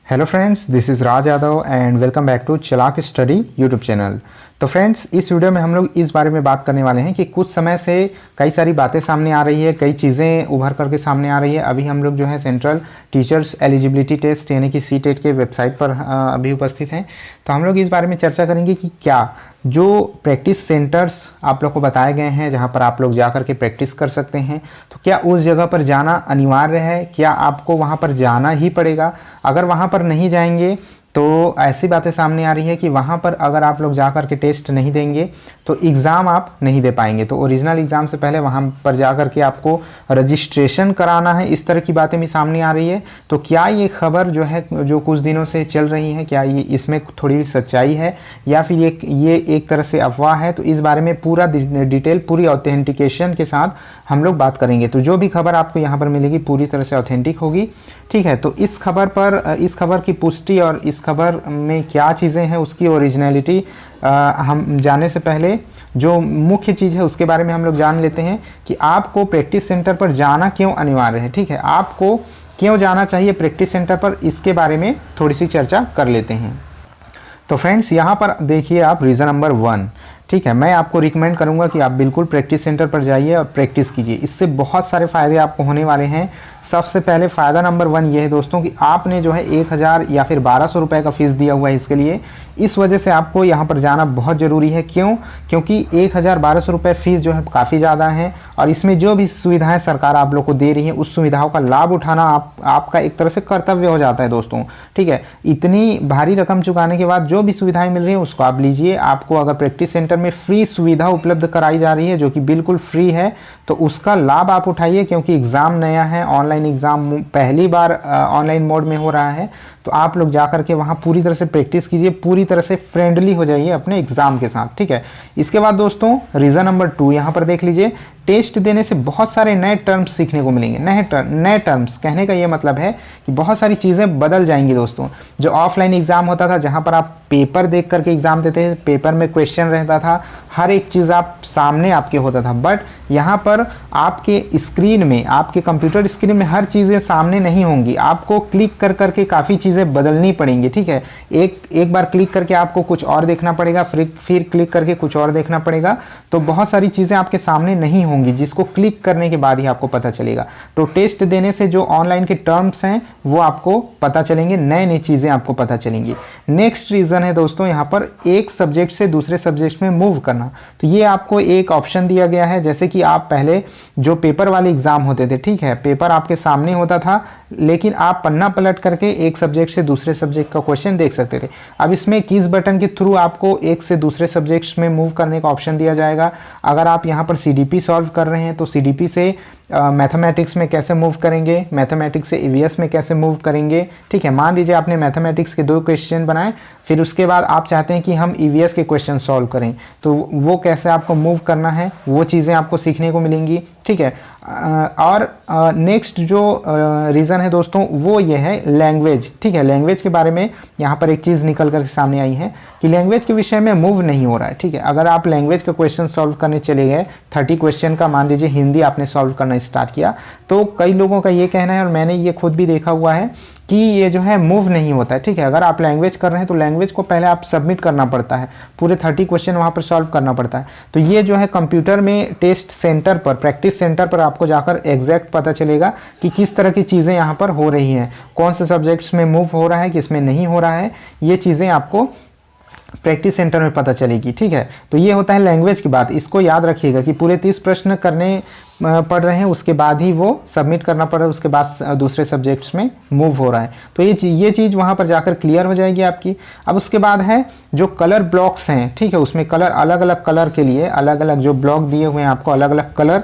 Hello friends, this is Raj Yadav and welcome back to Chalak study YouTube channel. तो friends, इस video में हम लोग इस बारे में बात करने वाले हैं कि कुछ समय से कई सारी बातें सामने आ रही है, कई चीज़ें उभर करके सामने आ रही है। अभी हम लोग जो है सेंट्रल टीचर्स एलिजिबिलिटी टेस्ट यानी कि सीटेट के वेबसाइट पर अभी उपस्थित हैं। तो हम लोग इस बारे में चर्चा करेंगे कि क्या जो प्रैक्टिस सेंटर्स आप लोग को बताए गए हैं जहां पर आप लोग जा कर के प्रैक्टिस कर सकते हैं, तो क्या उस जगह पर जाना अनिवार्य है? क्या आपको वहां पर जाना ही पड़ेगा? अगर वहां पर नहीं जाएंगे तो ऐसी बातें सामने आ रही है कि वहाँ पर अगर आप लोग जा कर के टेस्ट नहीं देंगे तो एग्ज़ाम आप नहीं दे पाएंगे। तो ओरिजिनल एग्ज़ाम से पहले वहाँ पर जा कर के आपको रजिस्ट्रेशन कराना है। इस तरह की बातें भी सामने आ रही है। तो क्या ये खबर जो है, जो कुछ दिनों से चल रही है, क्या ये इसमें थोड़ी भी सच्चाई है या फिर ये एक तरह से अफवाह है? तो इस बारे में पूरा डिटेल, पूरी ऑथेंटिकेशन के साथ हम लोग बात करेंगे। तो जो भी खबर आपको यहाँ पर मिलेगी पूरी तरह से ऑथेंटिक होगी, ठीक है। तो इस खबर की पुष्टि और इस खबर में क्या चीज़ें हैं, उसकी ओरिजिनलिटी हम जाने से पहले जो मुख्य चीज़ है उसके बारे में हम लोग जान लेते हैं कि आपको प्रैक्टिस सेंटर पर जाना क्यों अनिवार्य है, ठीक है। आपको क्यों जाना चाहिए प्रैक्टिस सेंटर पर, इसके बारे में थोड़ी सी चर्चा कर लेते हैं। तो फ्रेंड्स, यहाँ पर देखिए आप रीज़न नंबर 1, ठीक है। मैं आपको रिकमेंड करूँगा कि आप बिल्कुल प्रैक्टिस सेंटर पर जाइए और प्रैक्टिस कीजिए। इससे बहुत सारे फ़ायदे आपको होने वाले हैं। सबसे पहले फ़ायदा नंबर 1 ये है दोस्तों कि आपने जो है 1000 या फिर 1200 रुपये का फ़ीस दिया हुआ है इसके लिए। इस वजह से आपको यहाँ पर जाना बहुत ज़रूरी है। क्यों? क्योंकि 1000-1200 रुपये फ़ीस जो है काफ़ी ज़्यादा है और इसमें जो भी सुविधाएं सरकार आप लोग को दे रही है उस सुविधाओं का लाभ उठाना आपका एक तरह से कर्तव्य हो जाता है दोस्तों, ठीक है। इतनी भारी रकम चुकाने के बाद जो भी सुविधाएं मिल रही हैं उसको आप लीजिए। आपको अगर प्रैक्टिस सेंटर में फ्री सुविधा उपलब्ध कराई जा रही है जो कि बिल्कुल फ्री है, तो उसका लाभ आप उठाइए। क्योंकि एग्ज़ाम नया है, ऑनलाइन एग्ज़ाम पहली बार ऑनलाइन मोड में हो रहा है, तो आप लोग जा करके वहाँ पूरी तरह से प्रैक्टिस कीजिए, पूरी तरह से फ्रेंडली हो जाइए अपने एग्ज़ाम के साथ, ठीक है। इसके बाद दोस्तों रीज़न नंबर 2 यहाँ पर देख लीजिए। टेस्ट देने से बहुत सारे नए टर्म्स सीखने को मिलेंगे। नए टर्म्स कहने का ये मतलब है कि बहुत सारी चीज़ें बदल जाएंगी दोस्तों। जो ऑफलाइन एग्ज़ाम होता था जहाँ पर आप पेपर देख करके एग्ज़ाम देते थे, पेपर में क्वेश्चन रहता था, हर एक चीज़ आप सामने आपके होता था, बट यहाँ पर आपके स्क्रीन में, आपके कंप्यूटर स्क्रीन में हर चीज़ें सामने नहीं होंगी। आपको क्लिक कर करके काफ़ी चीज़ें बदलनी पड़ेंगी, ठीक है। एक बार क्लिक करके आपको कुछ और देखना पड़ेगा, फिर क्लिक करके कुछ और देखना पड़ेगा। तो बहुत सारी चीज़ें आपके सामने नहीं होंगी जिसको क्लिक करने के बाद ही आपको पता चलेगा। तो टेस्ट देने से जो ऑनलाइन के टर्म्स हैं वो आपको पता चलेंगे, नई नई चीज़ें आपको पता चलेंगी। नेक्स्ट रीज़न है दोस्तों यहाँ पर एक सब्जेक्ट से दूसरे सब्जेक्ट में मूव करना। तो ये आपको एक ऑप्शन दिया गया है। जैसे कि आप पहले जो पेपर वाले एग्ज़ाम होते थे, ठीक है, पेपर आपके सामने होता था लेकिन आप पन्ना पलट करके एक सब्जेक्ट से दूसरे सब्जेक्ट का क्वेश्चन देख सकते थे। अब इसमें किस बटन के थ्रू आपको एक से दूसरे सब्जेक्ट्स में मूव करने का ऑप्शन दिया जाएगा। अगर आप यहाँ पर सीडीपी सॉल्व कर रहे हैं तो सीडीपी से मैथमेटिक्स में कैसे मूव करेंगे, मैथमेटिक्स से ईवीएस में कैसे मूव करेंगे, ठीक है। मान लीजिए आपने मैथमेटिक्स के 2 क्वेश्चन बनाए, फिर उसके बाद आप चाहते हैं कि हम ईवीएस के क्वेश्चन सॉल्व करें, तो वो कैसे आपको मूव करना है, वो चीज़ें आपको सीखने को मिलेंगी, ठीक है। और नेक्स्ट जो रीज़न है दोस्तों वो ये है लैंग्वेज, ठीक है। लैंग्वेज के बारे में यहाँ पर एक चीज़ निकल कर सामने आई है कि लैंग्वेज के विषय में मूव नहीं हो रहा है, ठीक है। अगर आप लैंग्वेज का क्वेश्चन सॉल्व करने चले गए, 30 क्वेश्चन का मान लीजिए हिंदी आपने सॉल्व करना स्टार्ट किया, तो कई लोगों का ये कहना है और मैंने ये खुद भी देखा हुआ है कि ये जो है मूव नहीं होता है, ठीक है। अगर आप लैंग्वेज कर रहे हैं तो लैंग्वेज को पहले आप सबमिट करना पड़ता है, पूरे 30 क्वेश्चन वहाँ पर सॉल्व करना पड़ता है। तो ये जो है कंप्यूटर में टेस्ट सेंटर पर, प्रैक्टिस सेंटर पर आपको जाकर एग्जैक्ट पता चलेगा कि किस तरह की चीज़ें यहाँ पर हो रही हैं, कौन से सब्जेक्ट्स में मूव हो रहा है, किस में नहीं हो रहा है, ये चीज़ें आपको प्रैक्टिस सेंटर में पता चलेगी, ठीक है। तो ये होता है लैंग्वेज की बात। इसको याद रखिएगा कि पूरे 30 प्रश्न करने पढ़ रहे हैं, उसके बाद ही वो सबमिट करना पड़ रहा है, उसके बाद दूसरे सब्जेक्ट्स में मूव हो रहा है। तो ये चीज़ वहाँ पर जाकर क्लियर हो जाएगी आपकी। अब उसके बाद है जो कलर ब्लॉक्स हैं, ठीक है, उसमें कलर अलग अलग कलर के लिए अलग अलग जो ब्लॉक दिए हुए हैं आपको, अलग अलग कलर,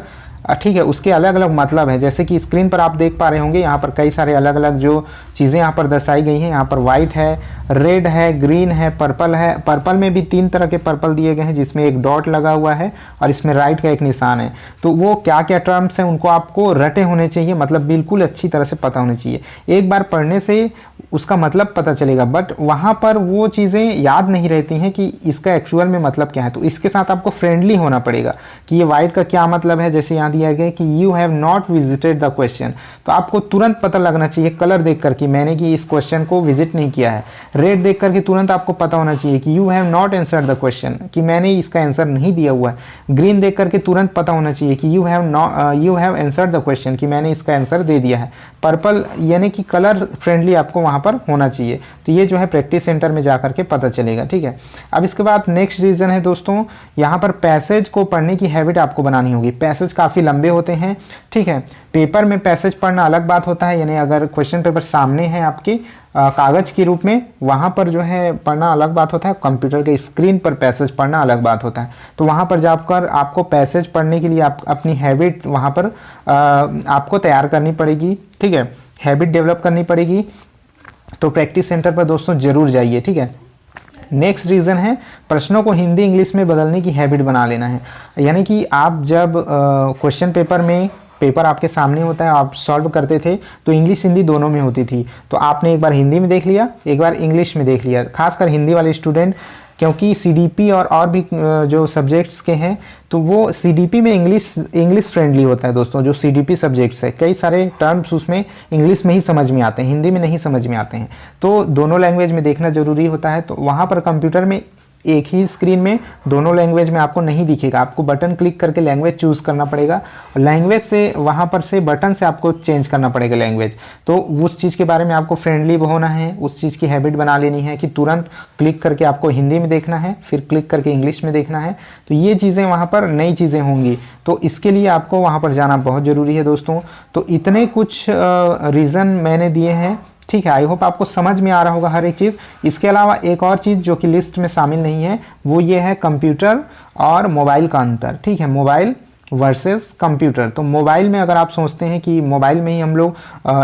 ठीक है, उसके अलग अलग मतलब है। जैसे कि स्क्रीन पर आप देख पा रहे होंगे यहाँ पर कई सारे अलग अलग जो चीज़ें यहाँ पर दर्शाई गई हैं। यहाँ पर वाइट है, रेड है, ग्रीन है, पर्पल है। पर्पल में भी 3 तरह के पर्पल दिए गए हैं जिसमें एक डॉट लगा हुआ है और इसमें राइट का एक निशान है। तो वो क्या क्या टर्म्स हैं उनको आपको रटे होने चाहिए, मतलब बिल्कुल अच्छी तरह से पता होने चाहिए। एक बार पढ़ने से उसका मतलब पता चलेगा, बट वहाँ पर वो चीज़ें याद नहीं रहती हैं कि इसका एक्चुअल में मतलब क्या है। तो इसके साथ आपको फ्रेंडली होना पड़ेगा कि ये वाइट का क्या मतलब है। जैसे यहाँ दिया गया कि you have not visited the question, तो आपको तुरंत पता लगना चाहिए कलर देख कर कि मैंने कि इस क्वेश्चन को विजिट नहीं किया है। रेड देख करके तुरंत आपको पता होना चाहिए कि you have not answered the question, कि मैंने इसका आंसर नहीं दिया हुआ है। ग्रीन देख करके तुरंत पता होना चाहिए कि you have answered the question, कि मैंने इसका आंसर दे दिया है। पर्पल यानी कि कलर फ्रेंडली आपको वहाँ पर होना चाहिए। तो ये जो है प्रैक्टिस सेंटर में जाकर के पता चलेगा, ठीक है। अब इसके बाद नेक्स्ट रीज़न है दोस्तों, यहाँ पर पैसेज को पढ़ने की हैबिट आपको बनानी होगी। पैसेज काफ़ी लंबे होते हैं, ठीक है। पेपर में पैसेज पढ़ना अलग बात होता है, यानी अगर क्वेश्चन पेपर सामने है आपके कागज़ के रूप में, वहाँ पर जो है पढ़ना अलग बात होता है। कंप्यूटर के स्क्रीन पर पैसेज पढ़ना अलग बात होता है। तो वहाँ पर जाकर आपको पैसेज पढ़ने के लिए आप अपनी हैबिट वहाँ पर आपको तैयार करनी पड़ेगी, ठीक है। हैबिट डेवलप करनी पड़ेगी। तो प्रैक्टिस सेंटर पर दोस्तों ज़रूर जाइए, ठीक है। नेक्स्ट रीज़न है प्रश्नों को हिंदी इंग्लिश में बदलने की हैबिट बना लेना है। यानी कि आप जब क्वेश्चन पेपर में पेपर आपके सामने होता है, आप सॉल्व करते थे तो इंग्लिश हिंदी दोनों में होती थी। तो आपने एक बार हिंदी में देख लिया, एक बार इंग्लिश में देख लिया। खासकर हिंदी वाले स्टूडेंट, क्योंकि सीडीपी और भी जो सब्जेक्ट्स के हैं तो वो सीडीपी में इंग्लिश फ्रेंडली होता है दोस्तों। जो सीडीपी सब्जेक्ट्स है, कई सारे टर्म्स उसमें इंग्लिश में ही समझ में आते हैं, हिंदी में नहीं समझ में आते हैं। तो दोनों लैंग्वेज में देखना ज़रूरी होता है। तो वहाँ पर कंप्यूटर में एक ही स्क्रीन में दोनों लैंग्वेज में आपको नहीं दिखेगा, आपको बटन क्लिक करके लैंग्वेज चूज़ करना पड़ेगा। और लैंग्वेज से वहाँ पर से बटन से आपको चेंज करना पड़ेगा लैंग्वेज। तो उस चीज़ के बारे में आपको फ्रेंडली होना है, उस चीज़ की हैबिट बना लेनी है कि तुरंत क्लिक करके आपको हिंदी में देखना है, फिर क्लिक करके इंग्लिश में देखना है। तो ये चीज़ें वहाँ पर नई चीज़ें होंगी, तो इसके लिए आपको वहाँ पर जाना बहुत ज़रूरी है दोस्तों। तो इतने कुछ रीज़न मैंने दिए हैं, ठीक है। आई होप आपको समझ में आ रहा होगा हर एक चीज़। इसके अलावा एक और चीज़ जो कि लिस्ट में शामिल नहीं है, वो ये है कंप्यूटर और मोबाइल का अंतर, ठीक है। Mobile versus computer. तो मोबाइल में अगर आप सोचते हैं कि मोबाइल में ही हम लोग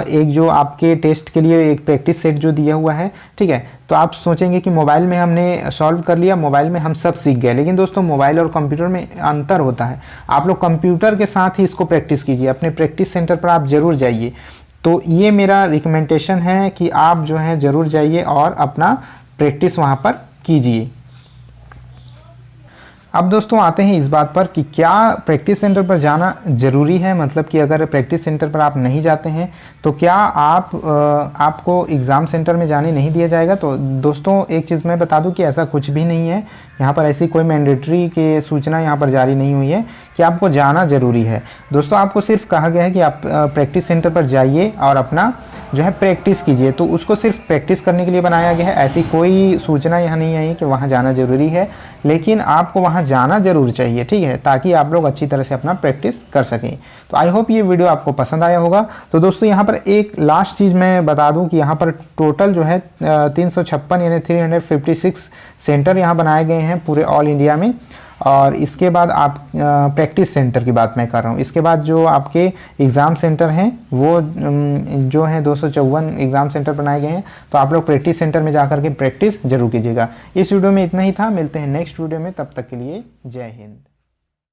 एक जो आपके टेस्ट के लिए एक प्रैक्टिस सेट जो दिया हुआ है, ठीक है, तो आप सोचेंगे कि मोबाइल में हमने सॉल्व कर लिया, मोबाइल में हम सब सीख गए। लेकिन दोस्तों मोबाइल और कंप्यूटर में अंतर होता है। आप लोग कंप्यूटर के साथ ही इसको प्रैक्टिस कीजिए, अपने प्रैक्टिस सेंटर पर आप ज़रूर जाइए। तो ये मेरा रिकमेंडेशन है कि आप जो है ज़रूर जाइए और अपना प्रैक्टिस वहाँ पर कीजिए। अब दोस्तों आते हैं इस बात पर कि क्या प्रैक्टिस सेंटर पर जाना ज़रूरी है। मतलब कि अगर प्रैक्टिस सेंटर पर आप नहीं जाते हैं तो क्या आपको एग्ज़ाम सेंटर में जाने नहीं दिया जाएगा। तो दोस्तों एक चीज़ मैं बता दूं कि ऐसा कुछ भी नहीं है। यहाँ पर ऐसी कोई मैंडेटरी के सूचना यहाँ पर जारी नहीं हुई है कि आपको जाना ज़रूरी है। दोस्तों आपको सिर्फ कहा गया है कि आप प्रैक्टिस सेंटर पर जाइए और अपना जो है प्रैक्टिस कीजिए। तो उसको सिर्फ प्रैक्टिस करने के लिए बनाया गया है। ऐसी कोई सूचना यहाँ नहीं आई कि वहाँ जाना ज़रूरी है, लेकिन आपको वहाँ जाना ज़रूर चाहिए, ठीक है, ताकि आप लोग अच्छी तरह से अपना प्रैक्टिस कर सकें। तो आई होप ये वीडियो आपको पसंद आया होगा। तो दोस्तों यहाँ पर एक लास्ट चीज़ मैं बता दूँ कि यहाँ पर टोटल जो है 356 यानी 356 सेंटर यहाँ बनाए गए हैं पूरे ऑल इंडिया में। और इसके बाद आप प्रैक्टिस सेंटर की बात मैं कर रहा हूँ। इसके बाद जो आपके एग्ज़ाम सेंटर हैं वो जो है 254 एग्ज़ाम सेंटर बनाए गए हैं। तो आप लोग प्रैक्टिस सेंटर में जाकर के प्रैक्टिस जरूर कीजिएगा। इस वीडियो में इतना ही था, मिलते हैं नेक्स्ट वीडियो में, तब तक के लिए जय हिंद।